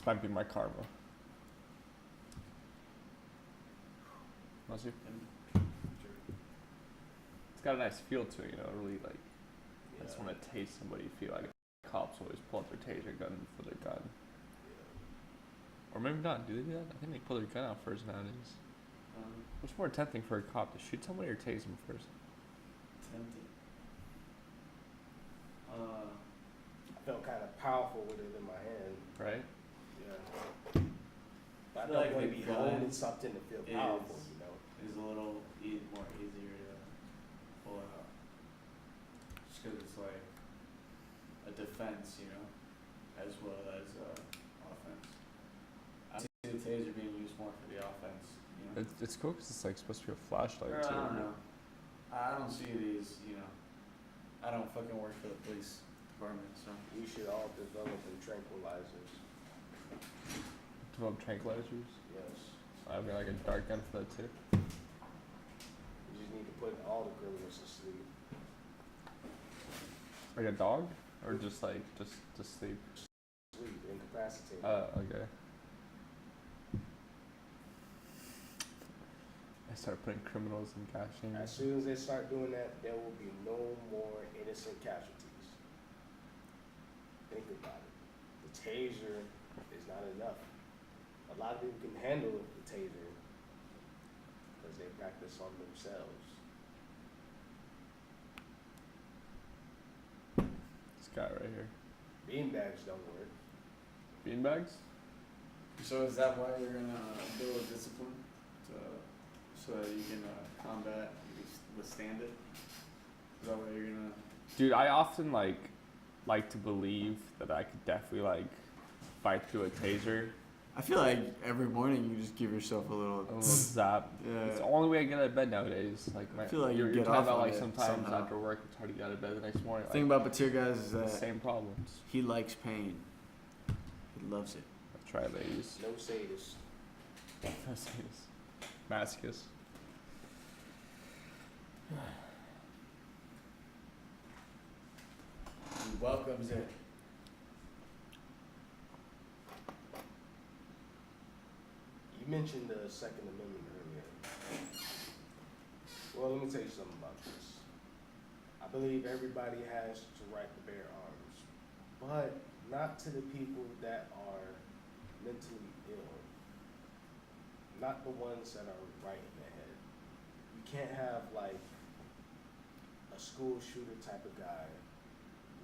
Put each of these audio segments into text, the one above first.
This might be my karma. Unless you, it's got a nice feel to it, you know, really like, I just want to taste somebody feel like cops always pull out their taser gun for their gun. Or maybe not, do they do that? I think they pull their gun out first nowadays. What's more tempting for a cop, to shoot somebody or tase them first? Tempting. I felt kind of powerful with it in my hand. Right? Yeah. But I feel don't like want the to be gun holding something to feel powerful, is- you know. It's a little more easier to pull out. Just because it's like a defense, you know, as well as offense. I see the taser being used more for the offense, you know. It's cool because it's like supposed to be a flashlight Or, too. I don't know. I don't see these, you know. I don't fucking work for the police department, so. We should all develop tranquilizers. Develop tranquilizers. Yes. I've got like a dart gun for that too. We just need to put all the criminals to sleep. Like a dog? Or just like, just to sleep? Sleep, incapacitated. Okay. I start putting criminals in gas As chambers. soon as they start doing that, there will be no more innocent casualties. Think about it. The taser is not enough. A lot of people can handle the taser because they practice on themselves. This guy right here. Beanbags don't work. Beanbags? So is that why you're gonna build discipline so that you can combat, you can withstand it? Is that why you're gonna? Dude, I often like to believe that I could definitely like fight through a taser. I feel like every morning you just give yourself a A little. little zap. Yeah. It's the only way I get out of bed nowadays. Like I feel like you're you get talking off about on like it sometimes somehow. after work it's hard to get out of bed the next morning. The thing about Batir guys is the that same problems. he likes pain. He loves it. That's right, ladies. No sadist. Masochist. He welcomes it. You mentioned the Second Amendment earlier. Well, let me tell you something about this. I believe everybody has the right to bear arms, but not to the people that are mentally ill. Not the ones that are right in the head. You can't have like a school shooter type of guy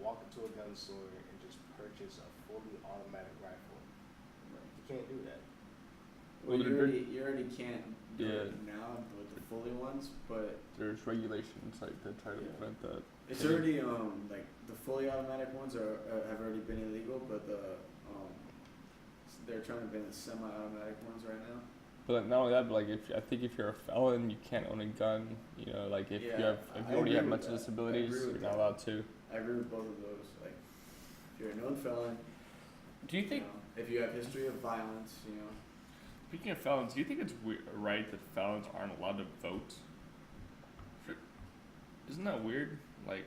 walk into a gun store and just purchase a fully automatic rifle. You can't do that. Well, Well, you already can't do Yeah. it now with the fully ones, but There's regulations like that try to Yeah. prevent that. it's already like the fully automatic ones have already been illegal, but they're trying to ban the semi-automatic ones right now. But not only that, but like I think if you're a felon, you can't own a gun. You know, like if Yeah, you have I if you already agree have with mental that. I disabilities, agree you're with not that. allowed to. I agree with both of those. Like, if you're a known felon, Do you think, know, if you have history of violence, you know, speaking of felons, do you think it's right that felons aren't allowed to vote? Isn't that weird? Like,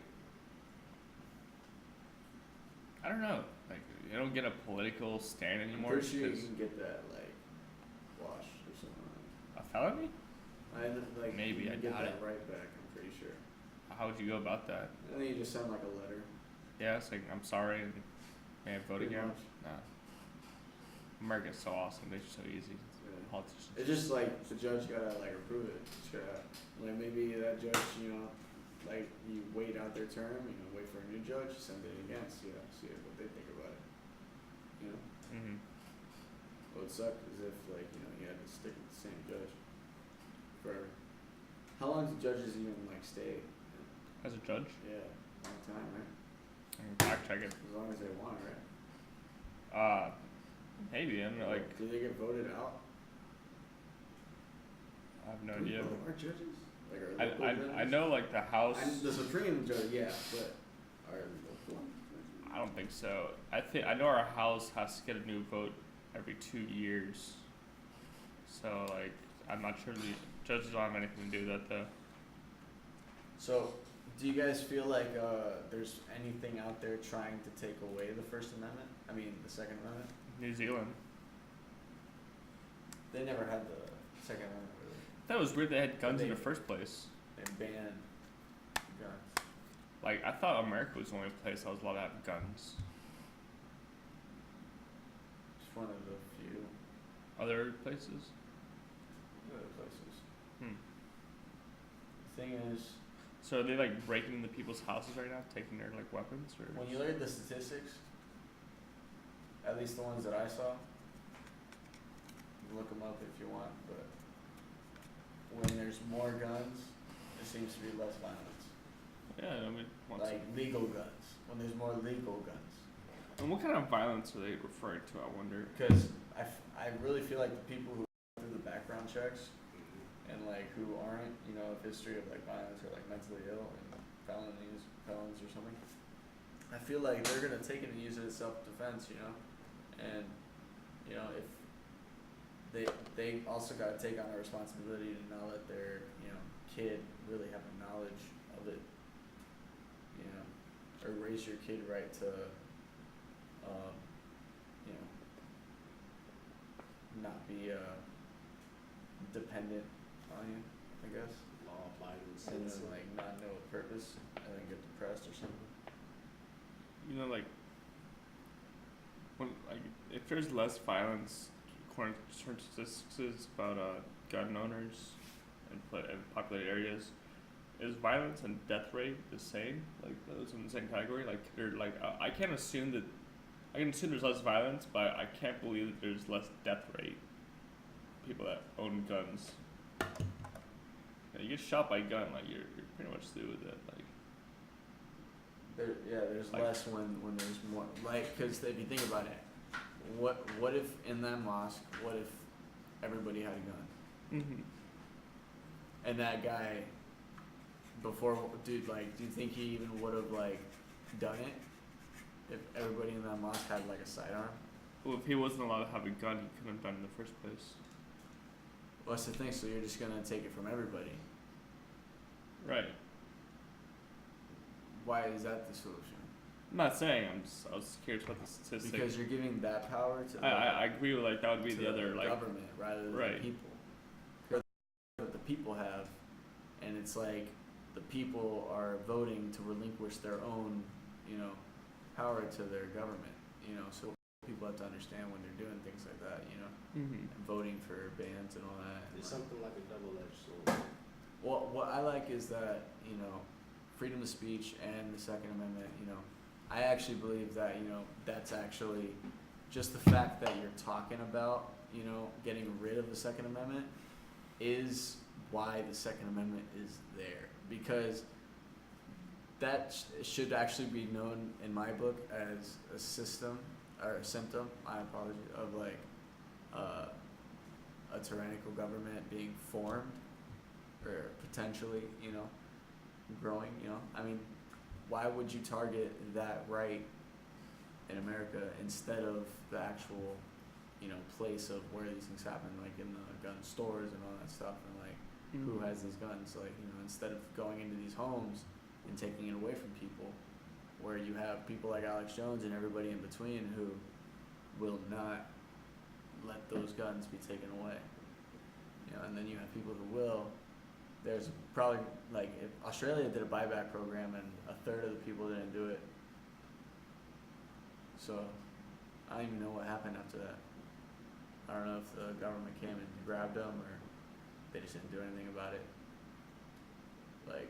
I don't know. Like, you don't get a political stand I'm anymore pretty sure you because can get that like washed or something. a felony? Like Maybe, you I can get doubt that right back. I'm pretty sure. How would you go about that? And then you just send like a letter. Yeah, it's like I'm sorry, and may I vote Pretty again? much. Nah. America's so awesome. They're so easy. Yeah. Politicians. It's just like the judge gotta like approve it. Just gotta, like maybe that judge, you know, like you wait out their term, you know, wait for a new judge, send it again, see what they think about it. You know, Mm-hmm. what would suck is if like you know you had to stick with the same judge forever. How long do judges even like stay? As a judge, Yeah, long time, right? I can fact check it. As long as they want, right? Maybe I'm like do they get voted out? I have no Do we idea. vote our judges? Like our local I judges? know like the House. The Supreme Judge, yeah, but our local judges? I don't think so. I know our House has to get a new vote every 2 years. So like I'm not sure the judges don't have anything to do with that though. So Do you guys feel like there's anything out there trying to take away the First Amendment? I mean, the Second Amendment? New Zealand. They never had the Second Amendment, really. That was weird. They had guns in They- the first place. They banned guns. Like I thought America was the only place that was allowed to have guns. It's one of the few Other places. other places. Hmm. The thing is, So are they like breaking into people's houses right now, taking their like weapons, or? when you look at the statistics, at least the ones that I saw, you can look them up if you want, but when there's more guns, there seems to be less violence. Yeah, I mean, Like legal guns. When there's more legal guns. and what kind of violence are they referring to? I wonder. Because I really feel like the people who go through the background checks and like who aren't, you know, of history of like violence or like mentally ill and felons or something, I feel like they're gonna take it and use it as self-defense, you know, and you know if they also gotta take on a responsibility to not let their kid really have a knowledge of it, you know, or raise your kid right to, you know, not be dependent on you, I guess. Law-abiding And citizen. then like not know a purpose and then get depressed or something. You know, like when like if there's less violence, according to certain statistics about gun owners in populated areas, is violence and death rate the same? Like those in the same category? Like they're like I can't assume that. I can assume there's less violence, but I can't believe that there's less death rate. People that own guns. You get shot by a gun, like you're pretty much through with it. Like There's Like- less when there's more. Like, because if you think about it, what if in that mosque, what if everybody had a gun? mm-hmm. And that guy, before, dude, like, do you think he even would have, like, done it? If everybody in that mosque had, like, a sidearm? Well, if he wasn't allowed to have a gun, he couldn't have done it in the first place. Well, that's the thing, so you're just gonna take it from everybody. Right. Why is that the solution? I'm not saying. I was curious about the statistics. Because you're giving that power to the, I agree with like that would be to the other like government rather than Right. the people. What the people have, and it's like the people are voting to relinquish their own, power to their government. So people have to understand when they're doing things like that. mm-hmm. And voting for bans and all that. It's something like a double-edged sword. Well, what I like is that, freedom of speech and the Second Amendment, I actually believe that, that's actually just the fact that you're talking about, getting rid of the Second Amendment is why the Second Amendment is there. Because that should actually be known in my book as a system, or a symptom, my apology, of like a tyrannical government being formed or potentially, growing, I mean, why would you target that right in America instead of the actual, place of where these things happen, like in the gun stores and all that stuff, and like who has these guns, like, instead of going into these homes and taking it away from people, where you have people like Alex Jones and everybody in between who will not let those guns be taken away, and then you have people who will. There's probably, like, if Australia did a buyback program and a third of the people didn't do it. So, I don't even know what happened after that. I don't know if the government came and grabbed them or they just didn't do anything about it. Like,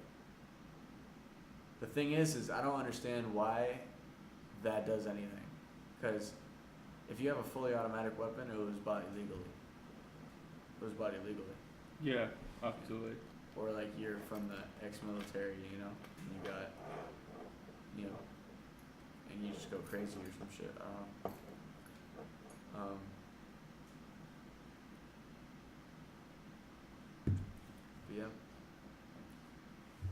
the thing is I don't understand why that does anything. Because if you have a fully automatic weapon, it was bought illegally. It was bought illegally. Yeah, absolutely. Or like you're from the ex-military, and you got, and you just go crazy or some shit. I don't know. But yeah.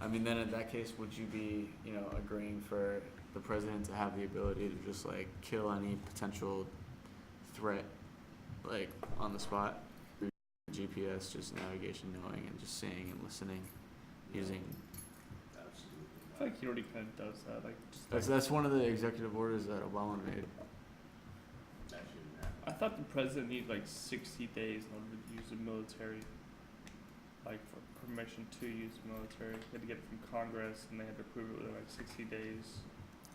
I mean, then in that case, would you be, agreeing for the president to have the ability to just like kill any potential threat, like on the spot? GPS, just navigation, knowing, and just seeing and listening, using. Absolutely. feel like he already kind of does that. Like, just That's one of the executive orders that Obama made. That shouldn't happen. I thought the president needed like 60 days in order to use the military. Like for permission to use the military, they had to get it from Congress, and they had to approve it within like 60 days.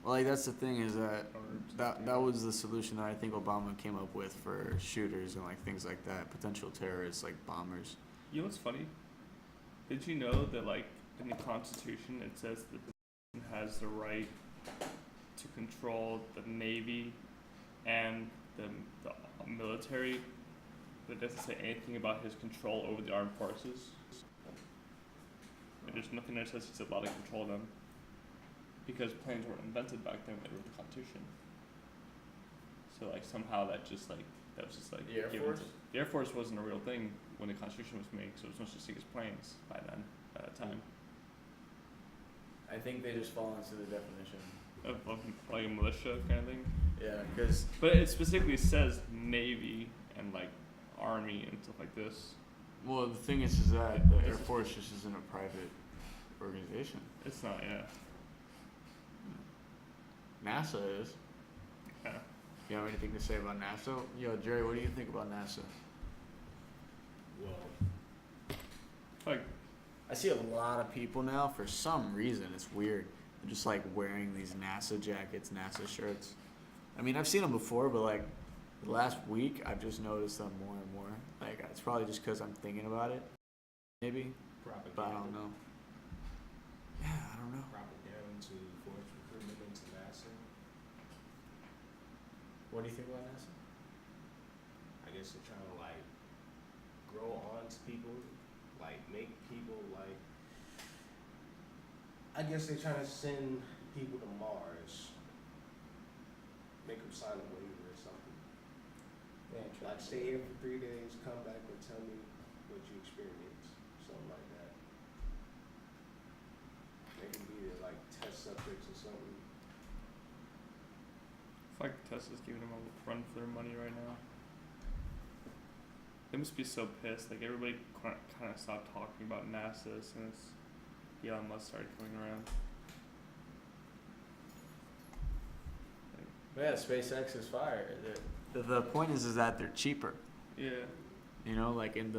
Well, like that's the thing is that in order to that do that was the solution that I think Obama came up with for shooters and like things like that, potential terrorists like bombers. You know what's funny? Did you know that like in the Constitution it says that the president has the right to control the Navy and the military, but it doesn't say anything about his control over the armed forces. And there's nothing that says he's allowed to control them, because planes weren't invented back then when they wrote the Constitution. So like somehow that was just like The Air given Force? the Air Force wasn't a real thing when the Constitution was made, so it was no such thing as planes by then, at that time. I think they just fall into the definition. Of like a militia kind of thing. Yeah, because But it specifically says Navy and like Army and stuff like this. well, the thing is that the Air Force just isn't a private organization. It's not, yeah. NASA is. Yeah. You have anything to say about NASA? Yo, Jerry, what do you think about NASA? Well, Like, I see a lot of people now, for some reason, it's weird. They're just like wearing these NASA jackets, NASA shirts. I mean, I've seen them before, but like the last week, I've just noticed them more and more. Like, it's probably just because I'm thinking about it, maybe, propaganda. but I don't know. Yeah, I don't know. Propaganda to force recruitment into NASA. What do you think about NASA? I guess they're trying to like grow on to people, like make people like. I guess they're trying to send people to Mars. Make them sign a waiver or something. Like stay here for 3 days, come back and tell me what you experienced, something like that. They can be there like test subjects or something. it's like Tesla's giving them a run for their money right now. They must be so pissed. Like everybody kind of stopped talking about NASA as soon as Elon Musk started coming around. Yeah, SpaceX is fire. The point is that they're cheaper. Yeah. You know, like, and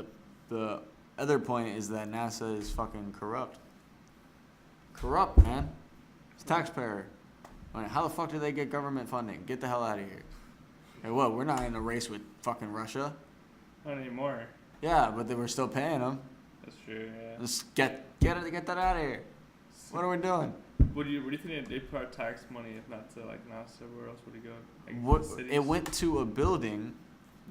the other point is that NASA is fucking corrupt. Corrupt, man. It's taxpayer. Like, how the fuck do they get government funding? Get the hell out of here. Hey, what? We're not in a race with fucking Russia. Not anymore. Yeah, but they were still paying them. That's true. Yeah. Just get that out of here. What are we doing? What do you think they put our tax money if not to like NASA? Where else would it go? Like What? cities? It went to a building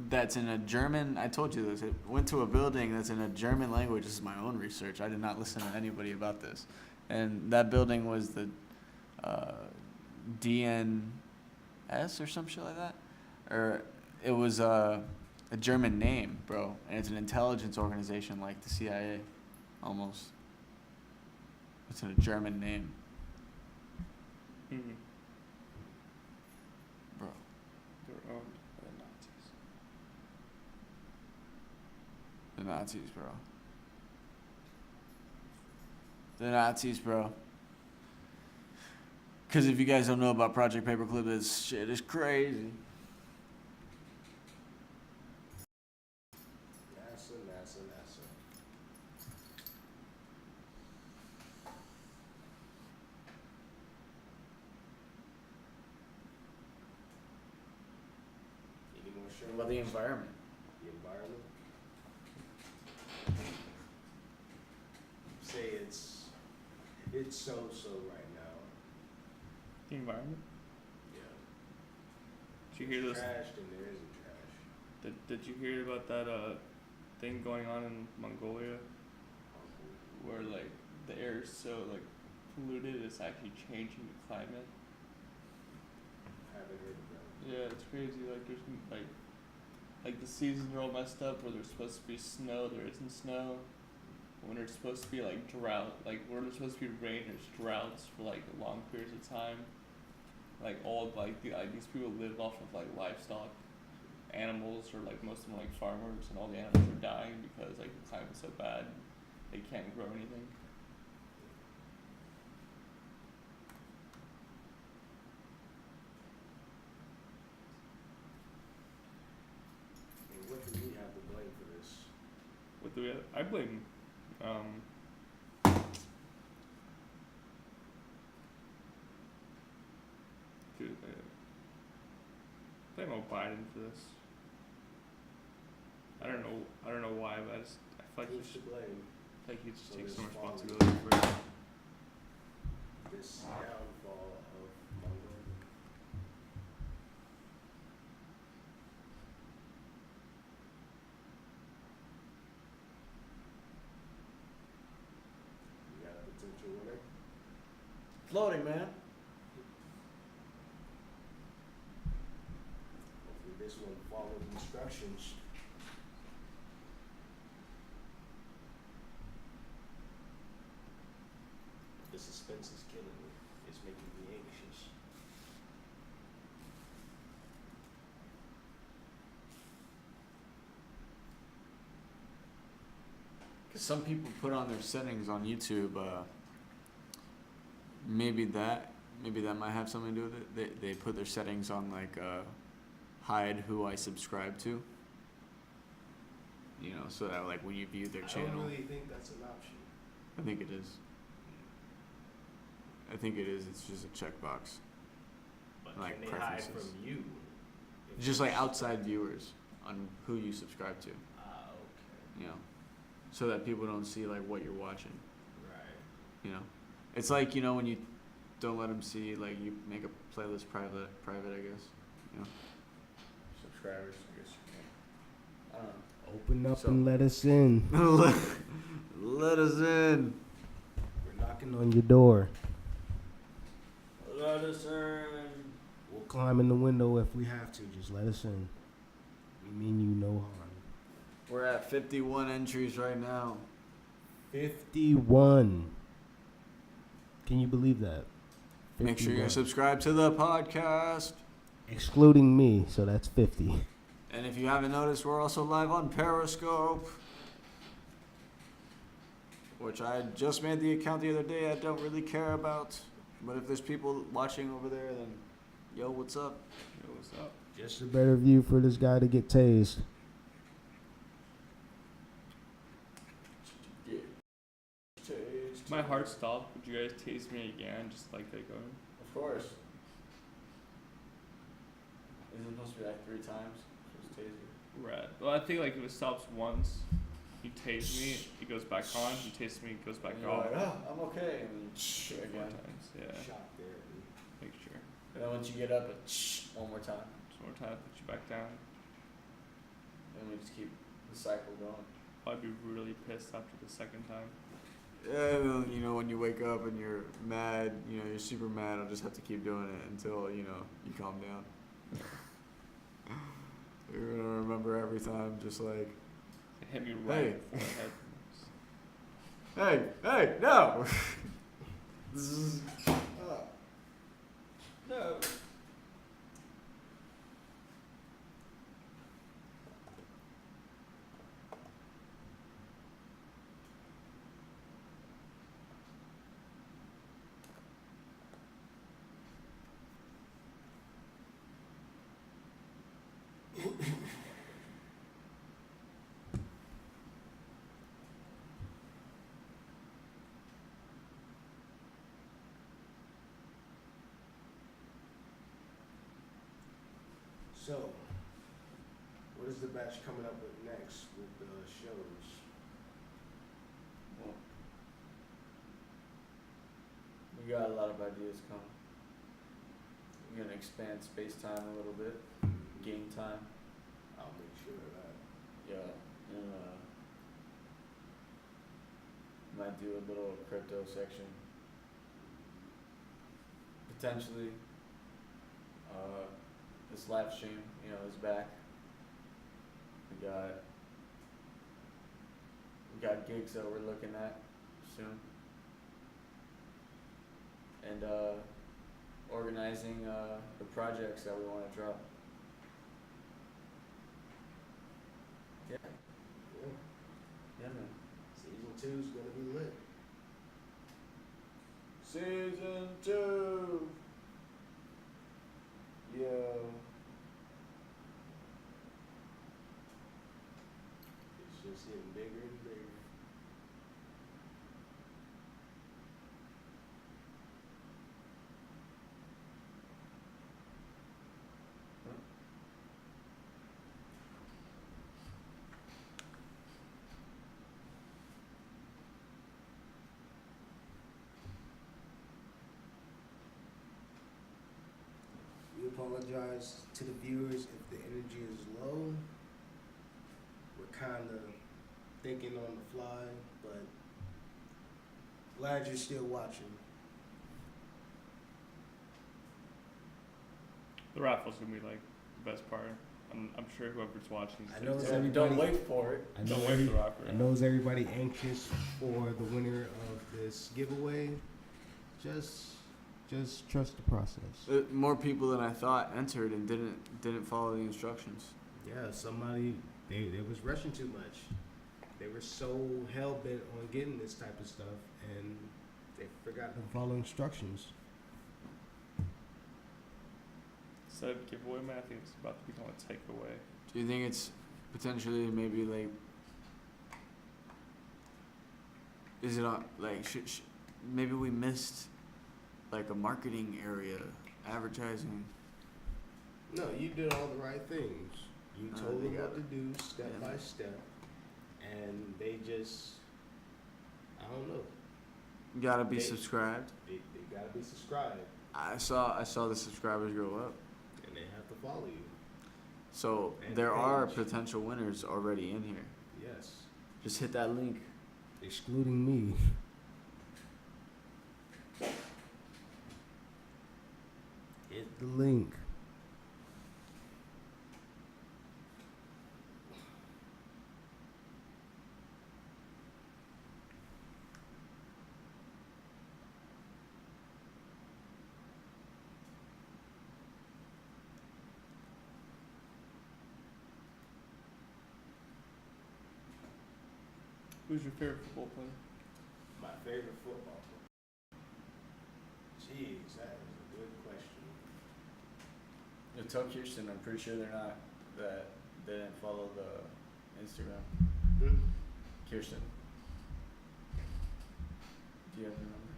that's in a German. I told you this. It went to a building that's in a German language. This is my own research. I did not listen to anybody about this. And that building was the DNS or some shit like that, or it was a German name, bro. And it's an intelligence organization like the CIA, almost. It's in a German name, Mhm. bro. They were owned by the Nazis. The Nazis, bro. The Nazis, bro. Because if you guys don't know about Project Paperclip, this shit is crazy. NASA. Any more show? What about the environment? The environment. Say it's so right now. The environment. Yeah. Did you hear this? Trash and there isn't trash. Did you hear about that thing going on in Mongolia where like the air is so like polluted it's actually changing the climate? Haven't heard of that. Yeah, it's crazy. Like there's like the seasons are all messed up. Where there's supposed to be snow, there isn't snow. When there's supposed to be like drought, like where there's supposed to be rain, there's droughts for like long periods of time. Like all of, like these people live off of like livestock, animals, or like most of them are, like farmers, and all the animals are dying because like the climate's so bad, they can't grow anything. But I blame, dude, I blame Biden for this. I don't know why, but I feel like Who's to blame he just for takes this some fall? responsibility for it. This downfall of Mongolia? You got a potential winner? Floating, man. Hopefully this one followed instructions. The suspense is killing me. It's making me anxious. Cause some people put on their settings on YouTube. Maybe that might have something to do with it. They put their settings on like hide who I subscribe to. You know, so that like when you view their I channel, don't really think that's an option. I think it is. I think it is. It's just a checkbox. But Like can they hide preferences. from you? If Just you like outside subscribe? viewers on who you subscribe to. Ah, okay. You know, so that people don't see like what you're watching. Right. You know, it's like, you know, when you don't let them see, like you make a playlist private, I guess. You know, subscribers, I guess. I don't know. Open up So- and let us in. Let us in. We're knocking on your door. Let us in. We'll climb in the window if we have to. Just let us in. We mean you no harm. We're at 51 entries right now. 51. Can you believe that? Make sure you 51. subscribe to the podcast. Excluding me, so that's 50. And if you haven't noticed, we're also live on Periscope, which I just made the account the other day. I don't really care about, but if there's people watching over there, then yo, what's up? Yo, what's up? Just a better view for this guy to get tased. My heart stopped. Would you guys tase me again, just like that going? Of course. Isn't it supposed to be like 3 times? Just taser. Rad. Well, I think like if it stops once, you tase me, it goes back on. You tase me, it goes back And you're off. like, oh, I'm okay. And then you do it 4 again. times. Yeah. Shock therapy. Make sure. And then once you get up, one more time. Just one more time, put you back down. And we just keep the cycle going. I'd be really pissed after the second time. Yeah, and then, you know, when you wake up and you're mad, you know, you're super mad, I'll just have to keep doing it until, you know, you calm down. You're gonna remember every time, just like, It hit me right Hey. in the head. hey, no! No. So, what is the batch coming up with next with the shows? Well, we got a lot of ideas coming. We're gonna expand space time a little bit, game time. I'll make sure of that. Yeah, and might do a little crypto section. Potentially, this live stream, you know, is back. We got gigs that we're looking at soon, and organizing the projects that we want to drop. Yeah, Yeah. yeah, man. Season 2 is gonna be lit. Season 2. Yo. It's just It's getting bigger and bigger. We apologize to the viewers if the energy is low. We're kind of thinking on the fly, but glad you're still watching. The raffle's gonna be like the best part. I'm sure whoever's watching. I know it's Don't everybody. wait for it. I know, Don't wait for the raffle. I know is everybody anxious for the winner of this giveaway. Just trust the process. More people than I thought entered and didn't follow the instructions. Yeah, somebody they was rushing too much. They were so hell bent on getting this type of stuff, and they forgot to follow instructions. Instead of giveaway, man, I think it's about to become a takeaway. Do you think it's potentially maybe like? Is it on like maybe we missed like a marketing area, advertising? No, you did all the right things. You told they them got what to do step Yeah. by step, and they just, I don't know. Gotta be They- subscribed. They gotta be subscribed, I saw the subscribers go up. and they have to follow you. So And there are page. potential winners already in here. Yes, Just hit that link. excluding me. Hit the link. Who's your favorite football player? My favorite football player. Jeez, that is a good question. Tell Kirsten, I'm pretty sure they didn't follow the Instagram. Kirsten. Do you have the number?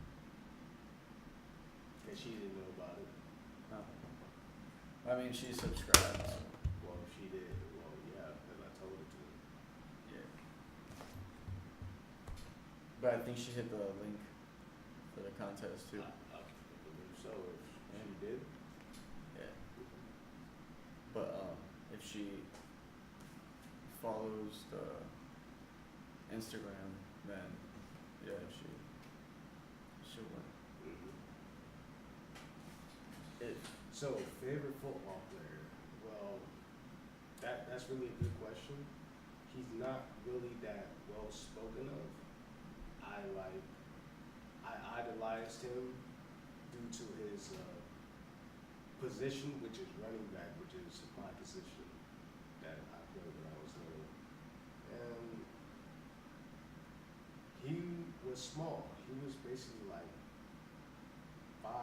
And she didn't know about it. No. I mean, she's subscribed. So. Well, she did. Well, yeah, because I told her to. Yeah. But I think she hit the link for the contest too. I believe so. If she did. Yeah. But if she follows the Instagram, then yeah, she'll win. So, favorite football player? Well, that's really a good question. He's not really that well spoken of. I idolized him due to his position, which is running back, which is my position that I played when I was little. And he was small. He was basically like 5'8",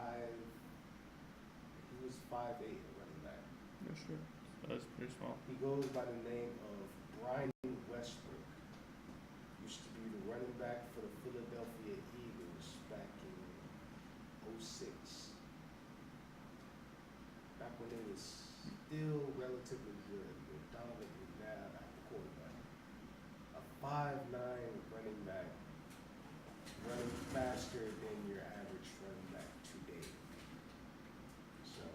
running back. Yeah, sure. That's pretty small. He goes by the name of Brian Westbrook. Used to be the running back for the Philadelphia Eagles back in '06. Back when they was still relatively good with Donovan McNabb at the quarterback. A 5'9" running back, running faster than your average running back today. So,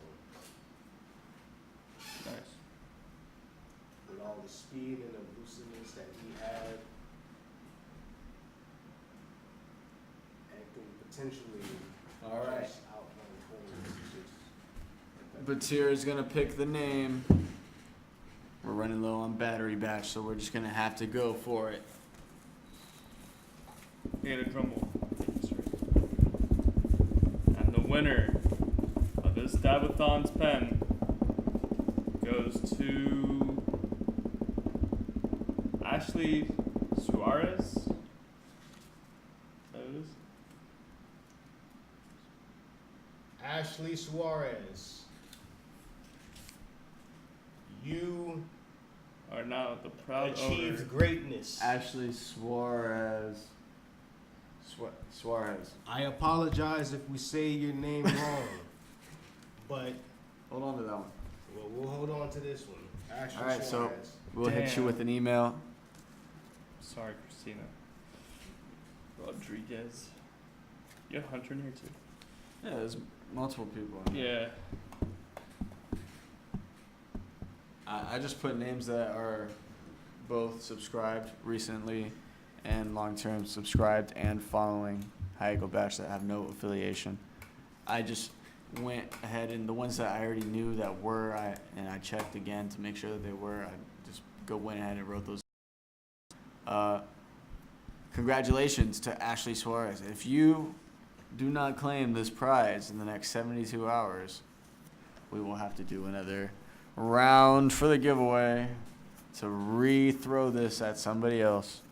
Nice. with all the speed and elusiveness that he had, and can potentially All right. just outrun corners. It's just Batira's gonna pick the name. We're running low on battery batch, so we're just gonna have to go for it. And a drum roll. And the winner of this Dabathon's pen goes to Ashley Suarez. That is. Ashley Suarez, you are now the proud Achieves owner. greatness. Ashley Suarez. Suarez. I apologize if we say your name wrong, but Hold on to that one. we'll hold on to this one. Ashley All right, so- Suarez. We'll hit you with an email. Sorry, Christina. Rodriguez. You got Hunter in here too. Yeah, there's multiple people. In there. Yeah. I just put names that are both subscribed recently and long-term subscribed and following High Eagle Bash that have no affiliation. I just went ahead and the ones that I already knew that were, and I checked again to make sure that they were. I just went ahead and wrote those. Congratulations to Ashley Suarez. If you do not claim this prize in the next 72 hours, we will have to do another round for the giveaway to re-throw this at somebody else.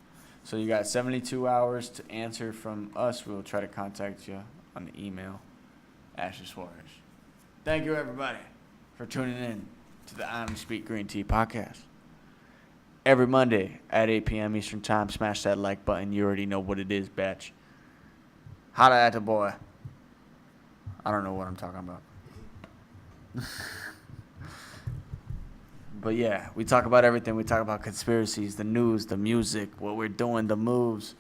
So you got 72 hours to answer from us. We will try to contact you on the email. Ashley Suarez. Thank you, everybody, for tuning in to the Honest Speak Green Tea podcast. Every Monday at 8 p.m. Eastern Time, smash that like button. You already know what it is, batch. Holla at the boy. I don't know what I'm talking about. But yeah, we talk about everything. We talk about conspiracies, the news, the music, what we're doing, the moves.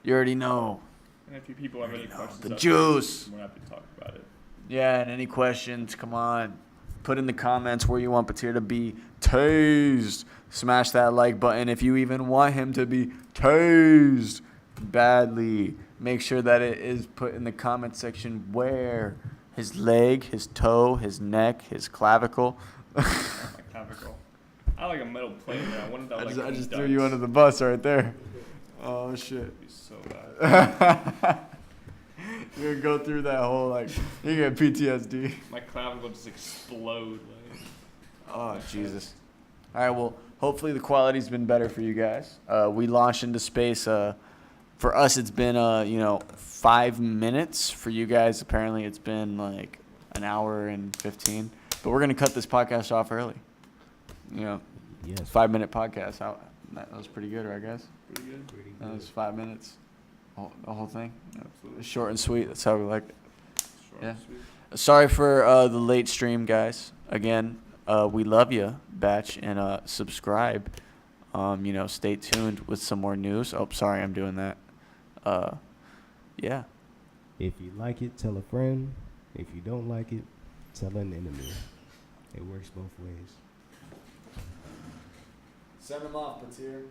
You already know. And if you people have any questions, The up juice. there, we're happy to talk about it. Yeah, and any questions, come on. Put in the comments where you want Patir to be tased. Smash that like button if you even want him to be tased badly. Make sure that it is put in the comment section where his leg, his toe, his neck, his clavicle. My clavicle. I like a metal plate, man. I wanted that like I just threw ducks. you under the bus right there. Oh, shit. It'd be so bad. You're gonna go through that whole, like, you get PTSD. My clavicle just explode. Like. Oh, Jesus. All right, well, hopefully the quality's been better for you guys. We launched into space. For us, it's been, 5 minutes. For you guys, apparently it's been like an hour and 15. But we're going to cut this podcast off early. Yes. 5-minute podcast. That was pretty good, I guess. Pretty good. That was 5 minutes. The whole thing. Absolutely. Short and sweet. That's how we like it. Short Yeah. and sweet. Sorry for the late stream, guys. Again, we love you, batch, and subscribe. Stay tuned with some more news. Oh, sorry, I'm doing that. Yeah. If you like it, tell a friend. If you don't like it, tell an enemy. It works both ways. Send them off, Patir.